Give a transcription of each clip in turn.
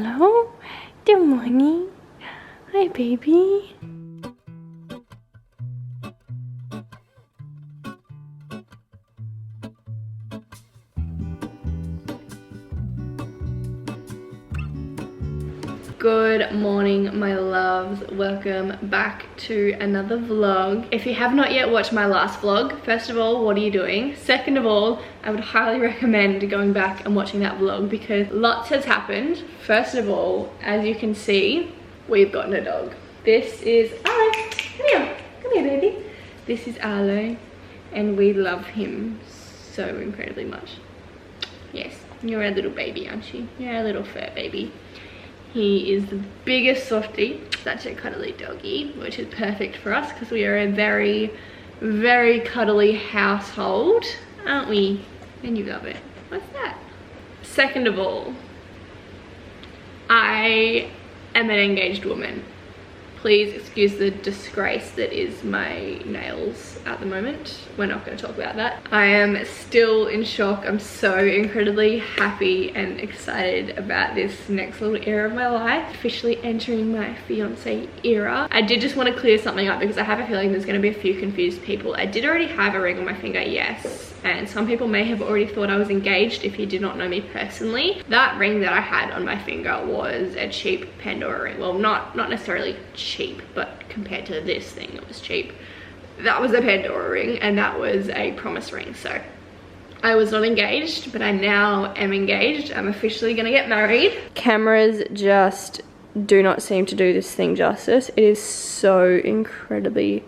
Hello. Good morning. Hi, baby. Good morning, my loves. Welcome back to another vlog. If you have not yet watched my last vlog, first of all, what are you doing? Second of all, I would highly recommend going back and watching that vlog because lots has happened. First of all, as you can see, we've gotten a dog. This is Arlo. Come here, baby. This is Arlo, and we love him so incredibly much. Yes, you're a little baby, aren't you? You're a little fur baby. He is the biggest softie. That's a cuddly doggy, which is perfect for us because we are a very, very cuddly household, aren't we? And you love it. What's that? Second of all, I am an engaged woman. Please excuse the disgrace that is my nails at the moment. We're not going to talk about that. I am still in shock. I'm so incredibly happy and excited about this next little era of my life. Officially entering my fiance era. I did just want to clear something up because I have a feeling there's going to be a few confused people. I did already have a ring on my finger, yes. And some people may have already thought I was engaged if you did not know me personally. That ring that I had on my finger was a cheap Pandora ring. Well, not necessarily cheap, but compared to this thing, it was cheap. That was a Pandora ring and that was a promise ring. So I was not engaged, but I now am engaged. I'm officially gonna get married. Cameras just do not seem to do this thing justice. It is so incredibly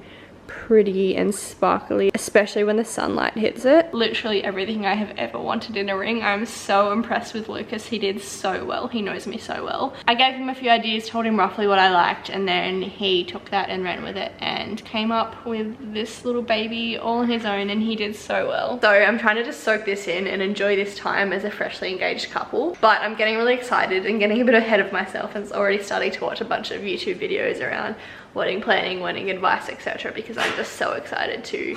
pretty and sparkly, especially when the sunlight hits it. Literally everything I have ever wanted in a ring. I'm so impressed with Lucas. He did so well. He knows me so well. I gave him a few ideas, told him roughly what I liked, and then he took that and ran with it and came up with this little baby all on his own, and he did so well. So I'm trying to just soak this in and enjoy this time as a freshly engaged couple, but I'm getting really excited and getting a bit ahead of myself and already starting to watch a bunch of YouTube videos around wedding planning, wedding advice, etc. because I'm just so excited to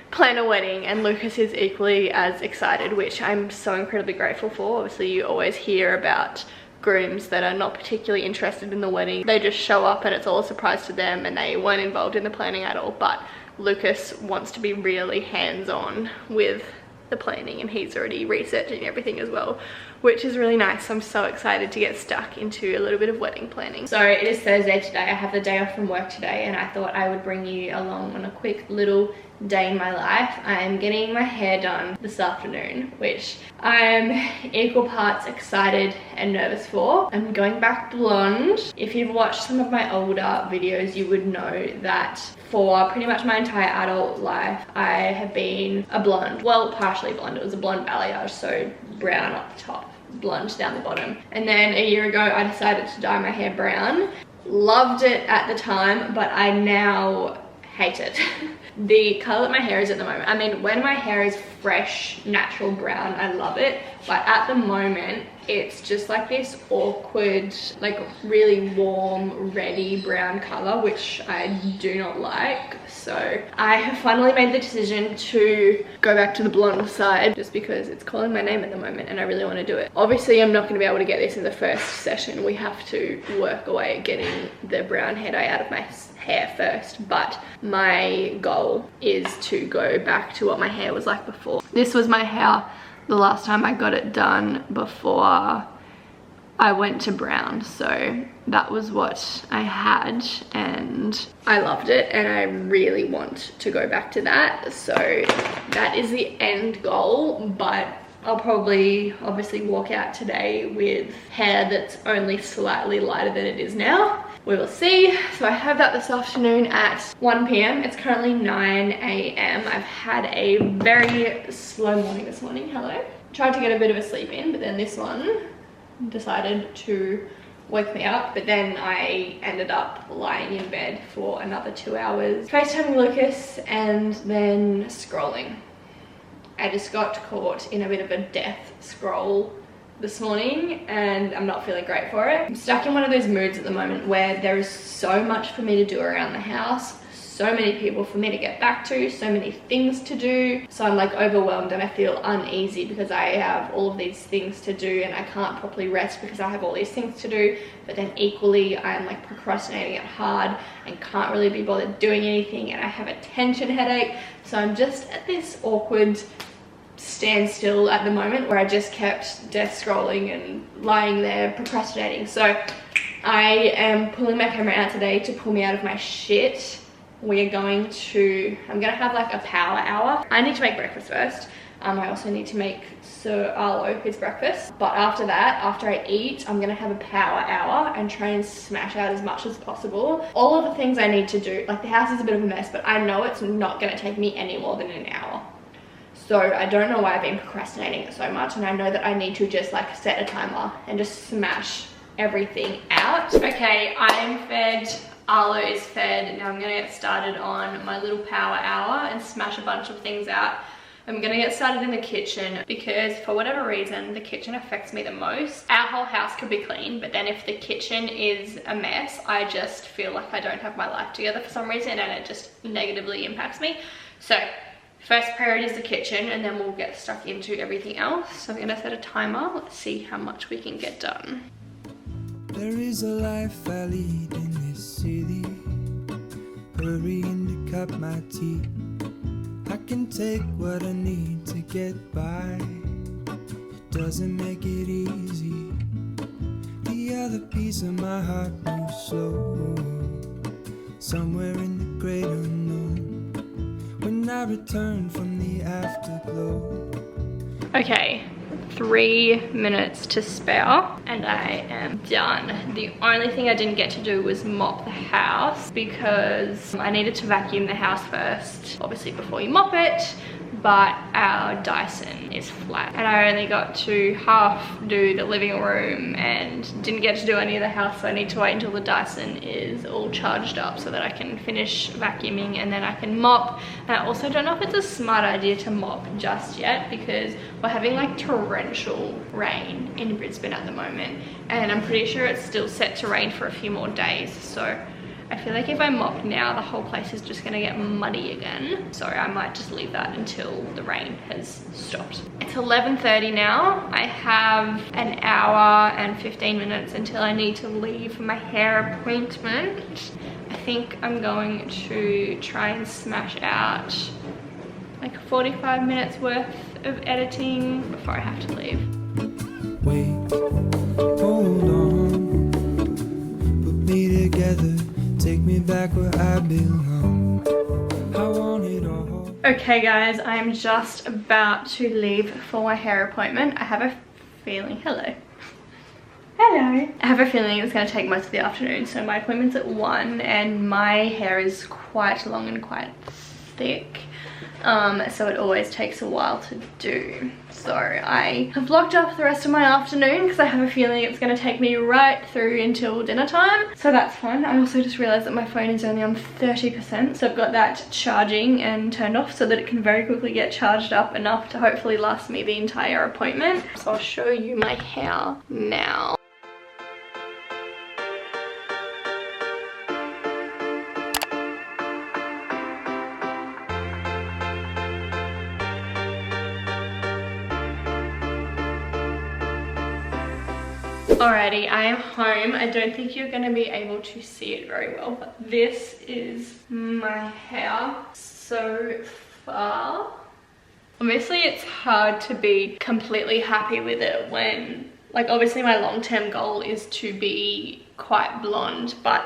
plan a wedding, and Lucas is equally as excited, which I'm so incredibly grateful for. Obviously you always hear about grooms that are not particularly interested in the wedding. They just show up and it's all a surprise to them and they weren't involved in the planning at all, but Lucas wants to be really hands-on with the planning and he's already researching everything as well, which is really nice. I'm so excited to get stuck into a little bit of wedding planning. So it is Thursday today. I have the day off from work today and I thought I would bring you along on a quick little day in my life. I am getting my hair done this afternoon, which I'm equal parts excited and nervous for. I'm going back blonde. If you've watched some of my older videos, you would know that for pretty much my entire adult life, I have been a blonde. Well, partially blonde. It was a blonde balayage, so brown up the top, blonde down the bottom. And then a year ago, I decided to dye my hair brown. Loved it at the time, but I now hate it. The color that my hair is at the moment, I mean, when my hair is fresh, natural brown, I love it. But at the moment, it's just like this awkward, like really warm, reddy brown color, which I do not like. So I have finally made the decision to go back to the blonde side just because it's calling my name at the moment and I really want to do it. Obviously, I'm not going to be able to get this in the first session. We have to work away at getting the brown hair dye out of my hair first, but my goal is to go back to what my hair was like before. This was my hair the last time I got it done before I went to brown, so that was what I had and I loved it and I really want to go back to that. So that is the end goal, but I'll probably obviously walk out today with hair that's only slightly lighter than it is now. We will see. So I have that this afternoon at 1 p.m. It's currently 9 a.m. I've had a very slow morning this morning. Hello. Tried to get a bit of a sleep in, but then this one decided to wake me up, but then I ended up lying in bed for another 2 hours, FaceTiming Lucas and then scrolling. I just got caught in a bit of a death scroll this morning and I'm not feeling great for it. I'm stuck in one of those moods at the moment where there is so much for me to do around the house, so many people for me to get back to, so many things to do. So I'm like overwhelmed and I feel uneasy because I have all of these things to do and I can't properly rest because I have all these things to do. But then equally I'm like procrastinating it hard and can't really be bothered doing anything, and I have a tension headache. So I'm just at this awkward standstill at the moment where I just kept death scrolling and lying there procrastinating. So I am pulling my camera out today to pull me out of my shit. I'm gonna have like a power hour. I need to make breakfast first. I also need to make Sir Arlo his breakfast. But after that, after I eat, I'm gonna have a power hour and try and smash out as much as possible. All of the things I need to do, like the house is a bit of a mess, but I know it's not gonna take me any more than an hour. So I don't know why I've been procrastinating it so much, and I know that I need to just like set a timer and just smash everything out. Okay, I'm fed, Arlo is fed. Now I'm gonna get started on my little power hour and smash a bunch of things out. I'm gonna get started in the kitchen because for whatever reason, the kitchen affects me the most. Our whole house could be clean, but then if the kitchen is a mess, I just feel like I don't have my life together for some reason, and it just negatively impacts me. So first priority is the kitchen, and then we'll get stuck into everything else. So I'm gonna set a timer. Let's see how much we can get done. There is a life I lead in this city, hurrying to cut my teeth. I can take what I need to get by. It doesn't make it easy. The other piece of my heart moves slow, somewhere in the great unknown. When I return from the afterglow. Okay, 3 minutes to spare and I am done. The only thing I didn't get to do was mop the house because I needed to vacuum the house first, obviously before you mop it, but our Dyson is flat and I only got to half do the living room and didn't get to do any of the house, so I need to wait until the Dyson is all charged up so that I can finish vacuuming and then I can mop. And I also don't know if it's a smart idea to mop just yet because we're having like torrential rain in Brisbane at the moment, and I'm pretty sure it's still set to rain for a few more days. So I feel like if I mop now, the whole place is just gonna get muddy again. So I might just leave that until the rain has stopped. It's 11:30 now. I have an hour and 15 minutes until I need to leave for my hair appointment. I think I'm going to try and smash out like 45 minutes worth of editing before I have to leave. Wait, hold on, put me together. Take me back where I belong. I want it all. Okay guys, I'm just about to leave for my hair appointment. I have a feeling, hello. I have a feeling it's gonna take most of the afternoon. So my appointment's at 1 and my hair is quite long and quite thick. So it always takes a while to do. So I have blocked off the rest of my afternoon because I have a feeling it's going to take me right through until dinner time. So that's fun. I also just realized that my phone is only on 30%. So I've got that charging and turned off so that it can very quickly get charged up enough to hopefully last me the entire appointment. So I'll show you my hair now. Alrighty, I am home. I don't think you're going to be able to see it very well, but this is my hair so far. Obviously, it's hard to be completely happy with it when, like, obviously my long-term goal is to be quite blonde, but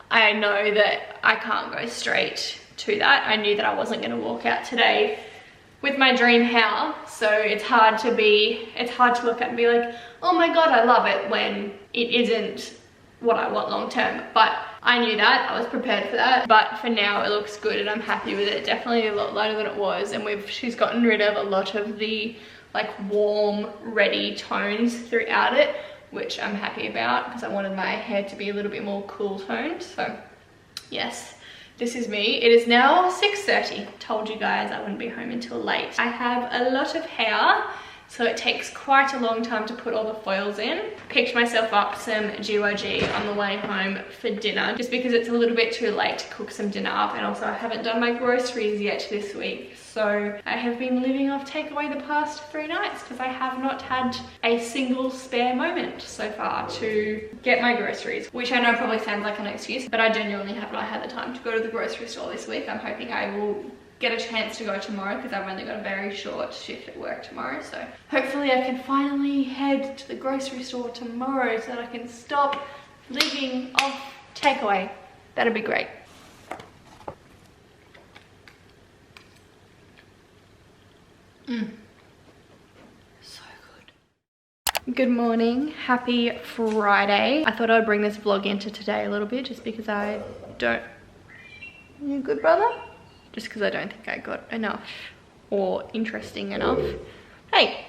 I know that I can't go straight to that. I knew that I wasn't going to walk out today with my dream hair, so it's hard to look at and be like, oh my god, I love it, when it isn't what I want long term. But I knew that, I was prepared for that. But for now it looks good and I'm happy with it. Definitely a lot lighter than it was, and she's gotten rid of a lot of the like warm, ready tones throughout it, which I'm happy about because I wanted my hair to be a little bit more cool toned. So yes. This is me. It is now 6:30. Told you guys I wouldn't be home until late. I have a lot of hair so it takes quite a long time to put all the foils in. Picked myself up some GYG on the way home for dinner, just because it's a little bit too late to cook some dinner up, and also I haven't done my groceries yet this week. So I have been living off takeaway the past 3 nights because I have not had a single spare moment so far to get my groceries, which I know probably sounds like an excuse, but I genuinely have not had the time to go to the grocery store this week. I'm hoping I will get a chance to go tomorrow because I've only got a very short shift at work tomorrow. So hopefully I can finally head to the grocery store tomorrow so that I can stop living off takeaway. That'd be great. So good. Good morning, happy Friday. I thought I'd bring this vlog into today a little bit just because I don't... You good, brother? Just because I don't think I got enough or interesting enough. Hey!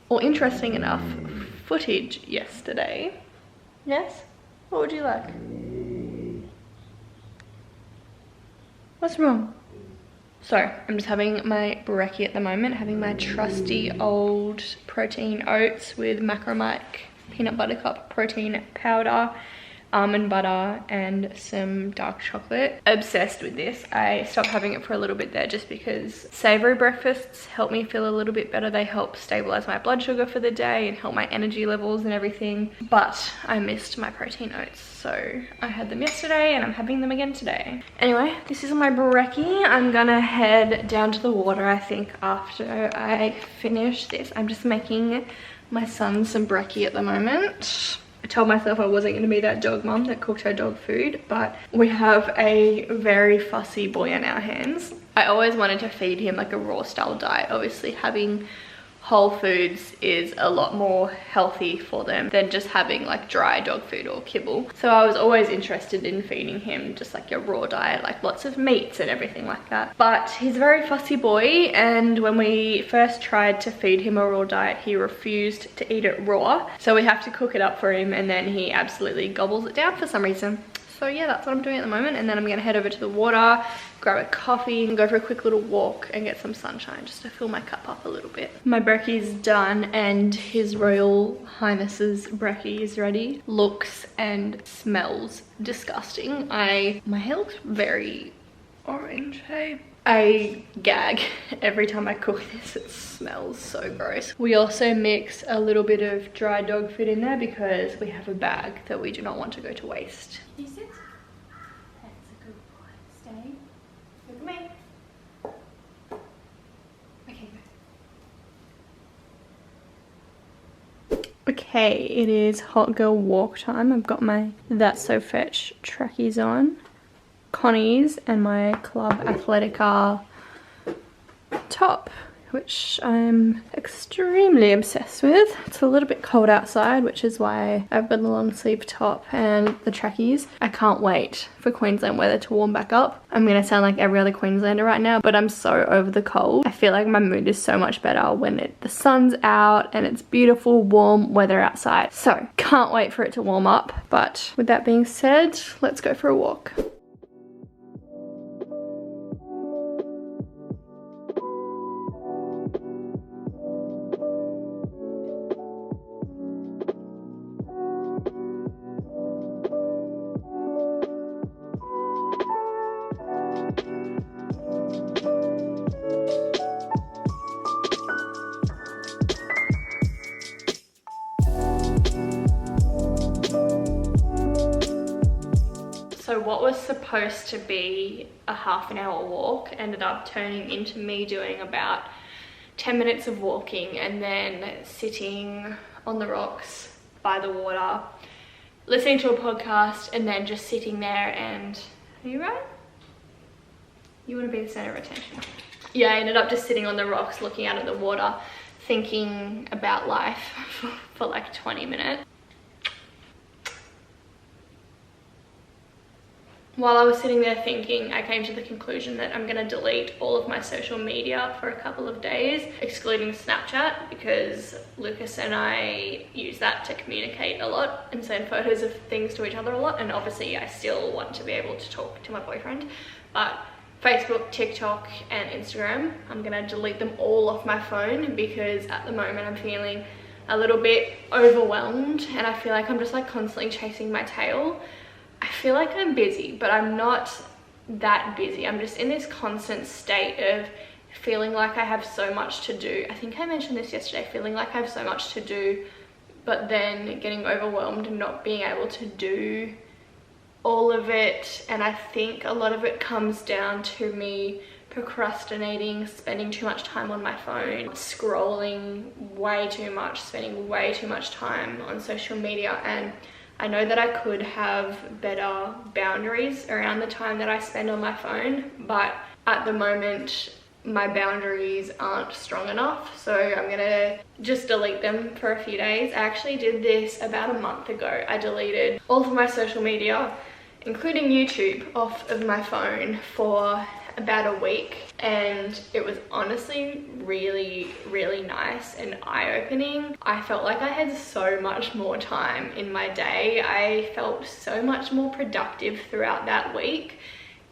Or interesting enough footage yesterday. Yes? What would you like? What's wrong? So, I'm just having my brekkie at the moment, having my trusty old protein oats with Macromike peanut butter cup protein powder, almond butter, and some dark chocolate. Obsessed with this. I stopped having it for a little bit there just because savory breakfasts help me feel a little bit better. They help stabilize my blood sugar for the day and help my energy levels and everything. But I missed my protein oats, so I had them yesterday and I'm having them again today. Anyway, this is my brekkie. I'm gonna head down to the water, I think, after I finish this. I'm just making my son some brekkie at the moment. I told myself I wasn't going to be that dog mum that cooked her dog food, but we have a very fussy boy on our hands. I always wanted to feed him like a raw style diet. Obviously having whole foods is a lot more healthy for them than just having like dry dog food or kibble. So I was always interested in feeding him just like a raw diet, like lots of meats and everything like that. But he's a very fussy boy, and when we first tried to feed him a raw diet, he refused to eat it raw. So we have to cook it up for him, and then he absolutely gobbles it down for some reason. So yeah, that's what I'm doing at the moment, and then I'm gonna head over to the water, grab a coffee, and go for a quick little walk and get some sunshine just to fill my cup up a little bit. My brekkie's done, and His Royal Highness's brekkie is ready. Looks and smells disgusting. My hair looks very orange, hey? I gag every time I cook this. It smells so gross. We also mix a little bit of dry dog food in there because we have a bag that we do not want to go to waste. Can you sit? That's a good boy. Stay. Look at me. Okay, go. Okay, it is hot girl walk time. I've got my That's So Fetch trackies on, Connie's, and my Club Athletica top, which I'm extremely obsessed with. It's a little bit cold outside, which is why I've got the long sleeve top and the trackies. I can't wait for Queensland weather to warm back up. I'm gonna sound like every other Queenslander right now, but I'm so over the cold. I feel like my mood is so much better when the sun's out and it's beautiful, warm weather outside. So can't wait for it to warm up. But with that being said, let's go for a walk. So what was supposed to be a half-an-hour walk ended up turning into me doing about 10 minutes of walking and then sitting on the rocks by the water, listening to a podcast, and then just sitting there and... Are you right? You want to be the center of attention. Yeah, I ended up just sitting on the rocks looking out at the water, thinking about life for like 20 minutes. While I was sitting there thinking, I came to the conclusion that I'm gonna delete all of my social media for a couple of days, excluding Snapchat, because Lucas and I use that to communicate a lot and send photos of things to each other a lot, and obviously I still want to be able to talk to my boyfriend, but Facebook, TikTok, and Instagram. I'm gonna delete them all off my phone because at the moment I'm feeling a little bit overwhelmed and I feel like I'm just like constantly chasing my tail. I feel like I'm busy, but I'm not that busy. I'm just in this constant state of feeling like I have so much to do. I think I mentioned this yesterday, feeling like I have so much to do, but then getting overwhelmed and not being able to do all of it. And I think a lot of it comes down to me procrastinating, spending too much time on my phone, scrolling way too much, spending way too much time on social media. And I know that I could have better boundaries around the time that I spend on my phone, but at the moment my boundaries aren't strong enough, so I'm gonna just delete them for a few days. I actually did this about a month ago. I deleted all of my social media, including YouTube, off of my phone for about a week, and it was honestly really nice and eye-opening. I felt like I had so much more time in my day. I felt so much more productive throughout that week.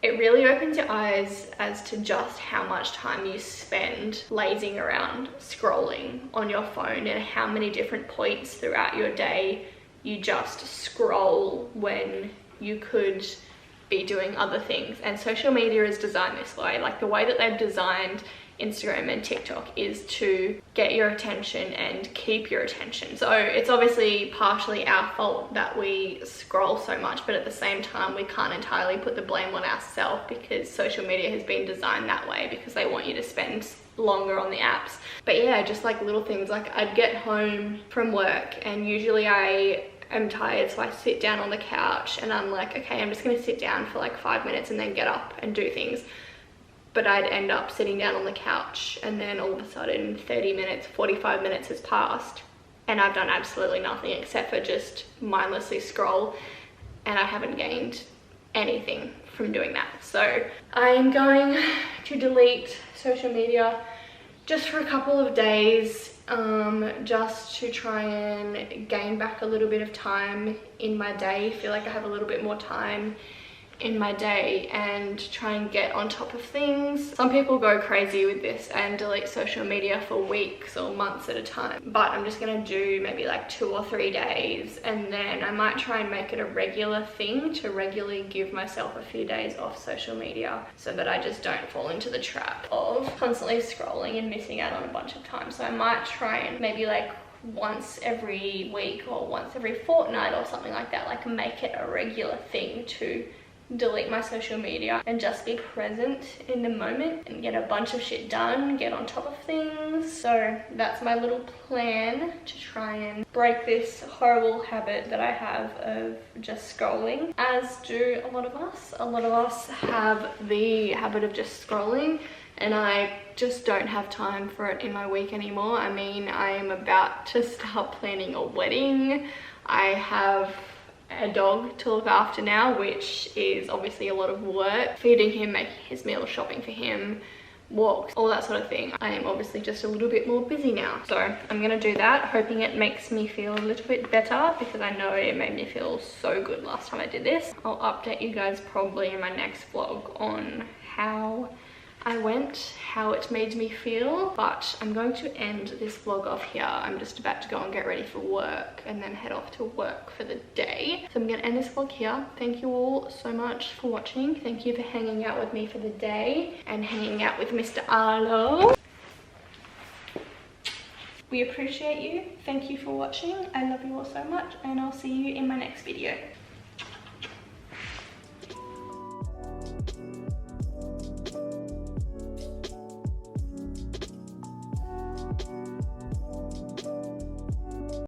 It really opens your eyes as to just how much time you spend lazing around scrolling on your phone and how many different points throughout your day you just scroll when you could be doing other things. And social media is designed this way. Like, the way that they've designed Instagram and TikTok is to get your attention and keep your attention. So it's obviously partially our fault that we scroll so much, but at the same time we can't entirely put the blame on ourselves, because social media has been designed that way because they want you to spend longer on the apps. But yeah, just like little things, like I'd get home from work and usually I'm tired, so I sit down on the couch and I'm like, okay, I'm just gonna sit down for like 5 minutes and then get up and do things. But I'd end up sitting down on the couch and then all of a sudden 30 minutes, 45 minutes has passed and I've done absolutely nothing except for just mindlessly scroll, and I haven't gained anything from doing that. So I am going to delete social media just for a couple of days, just to try and gain back a little bit of time in my day, feel like I have a little bit more time in my day, and try and get on top of things. Some people go crazy with this and delete social media for weeks or months at a time, but I'm just gonna do maybe like 2 or 3 days, and then I might try and make it a regular thing to regularly give myself a few days off social media so that I just don't fall into the trap of constantly scrolling and missing out on a bunch of time. So I might try and maybe like once every week or once every fortnight or something like that, like make it a regular thing to delete my social media and just be present in the moment and get a bunch of shit done, get on top of things. So that's my little plan to try and break this horrible habit that I have of just scrolling, as do a lot of us. A lot of us have the habit of just scrolling, and I just don't have time for it in my week anymore. I mean, I am about to start planning a wedding. I have a dog to look after now, which is obviously a lot of work. Feeding him, making his meals, shopping for him, walks, all that sort of thing. I am obviously just a little bit more busy now. So I'm gonna do that, hoping it makes me feel a little bit better, because I know it made me feel so good last time I did this. I'll update you guys probably in my next vlog on how I went, how it made me feel, but I'm going to end this vlog off here. I'm just about to go and get ready for work and then head off to work for the day. So I'm gonna end this vlog here. Thank you all so much for watching. Thank you for hanging out with me for the day and hanging out with Mr. Arlo. We appreciate you. Thank you for watching. I love you all so much, and I'll see you in my next video.